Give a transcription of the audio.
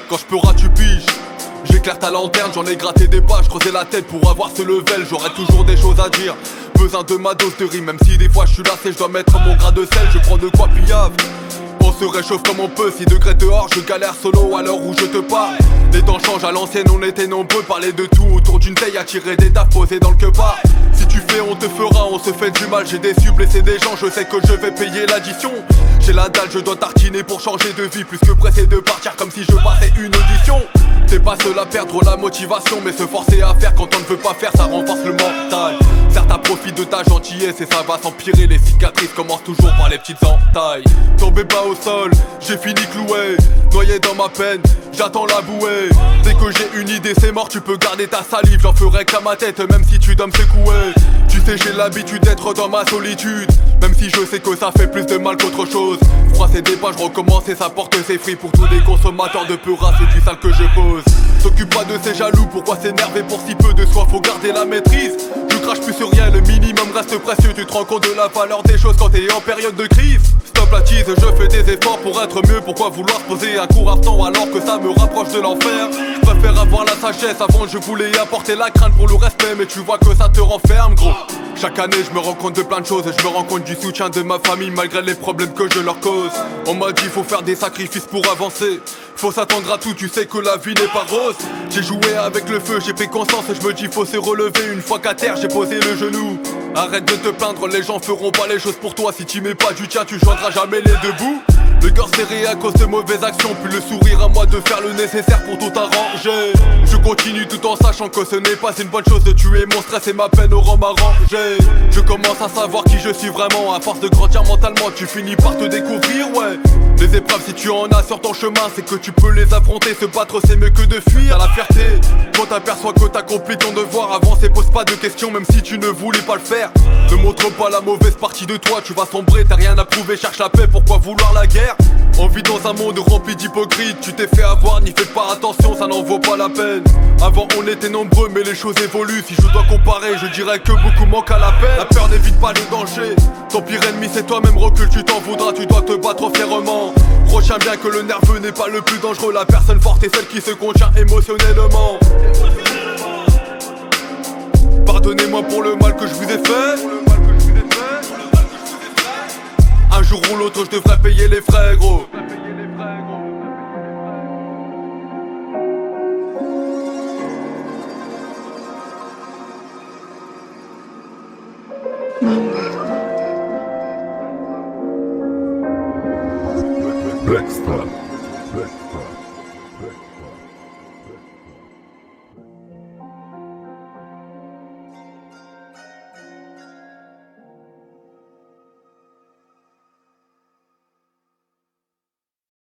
Quand je peux tu piges. J'éclaire ta lanterne, j'en ai gratté des pages, creusé la tête pour avoir ce level. J'aurai toujours des choses à dire, besoin de ma dose de rime. Même si des fois je suis lassé, je dois mettre mon grain de sel. Je prends de quoi pillave. On se réchauffe comme on peut, 6 degrés dehors, je galère solo à l'heure où je te parle. Les temps changent, à l'ancienne on était nombreux, parler de tout autour d'une taille, à tirer des taffes posées dans le quepas. Si tu fais on te fera, on se fait du mal, j'ai déçu, blessé des gens, je sais que je vais payer l'addition. J'ai la dalle, je dois tartiner pour changer de vie, plus que pressé de partir comme si je passais une audition. C'est pas seul à perdre la motivation, mais se forcer à faire quand on ne veut pas faire, ça renforce le mental. Certains profitent de ta gentillesse et ça va s'empirer, les cicatrices commencent toujours par les petites entailles. Tombez pas au sol, j'ai fini cloué, noyé dans ma peine, j'attends la bouée. Dès que j'ai une idée c'est mort, tu peux garder ta salive, j'en ferai qu'à ma tête même si tu dois me secouer. Tu sais j'ai l'habitude d'être dans ma solitude, même si je sais que ça fait plus de mal qu'autre chose. Froisser des pas, je recommence et ça porte ses fruits pour tous les consommateurs de peur, c'est du sale que je pose. S'occupe pas de ces jaloux, pourquoi s'énerver pour si peu de soi, faut garder la maîtrise. Je crache plus sur rien, le minimum reste précieux. Tu te rends compte de la valeur des choses quand t'es en période de crise. Stop la tease, je fais des efforts pour être mieux. Pourquoi vouloir se poser un court instant alors que ça me rapproche de l'enfer? Je préfère avoir la sagesse, avant je voulais apporter la crainte pour le respect, mais tu vois que ça te renferme gros. Chaque année je me rends compte de plein de choses et je me rends compte du soutien de ma famille malgré les problèmes que je leur cause. On m'a dit faut faire des sacrifices pour avancer, faut s'attendre à tout, tu sais que la vie n'est pas rose. J'ai joué avec le feu, j'ai pris conscience et je me dis faut se relever. Une fois qu'à terre j'ai posé le genou. Arrête de te plaindre, les gens feront pas les choses pour toi. Si tu mets pas du tien, tu joindras jamais les deux bouts. Le cœur serré à cause de mauvaises actions, puis le sourire à moi de faire le nécessaire pour tout arranger. Je continue tout en sachant que ce n'est pas une bonne chose de tuer mon stress et ma peine au rang m'arranger. Je commence à savoir qui je suis vraiment, à force de grandir mentalement tu finis par te découvrir, ouais. Les épreuves si tu en as sur ton chemin, c'est que tu peux les affronter. Se battre c'est mieux que de fuir, t'as la fierté quand t'aperçois que t'accomplis ton devoir. Avancer, pose pas de questions même si tu ne voulais pas le faire. Ne montre pas la mauvaise partie de toi, tu vas sombrer, t'as rien à prouver, cherche la paix, pourquoi vouloir la guerre? On vit dans un monde rempli d'hypocrites, tu t'es fait avoir, n'y fais pas attention, ça n'en vaut pas la peine. Avant on était nombreux mais les choses évoluent, si je dois comparer je dirais que beaucoup manquent à la peine. La peur n'évite pas le danger, ton pire ennemi c'est toi-même, recule tu t'en voudras, tu dois te battre fièrement. Retiens bien que le nerveux n'est pas le plus dangereux, la personne forte est celle qui se contient émotionnellement. Pardonnez-moi pour le mal que je vous ai fait. Un jour ou l'autre je devrais payer les frais gros. Blackstar.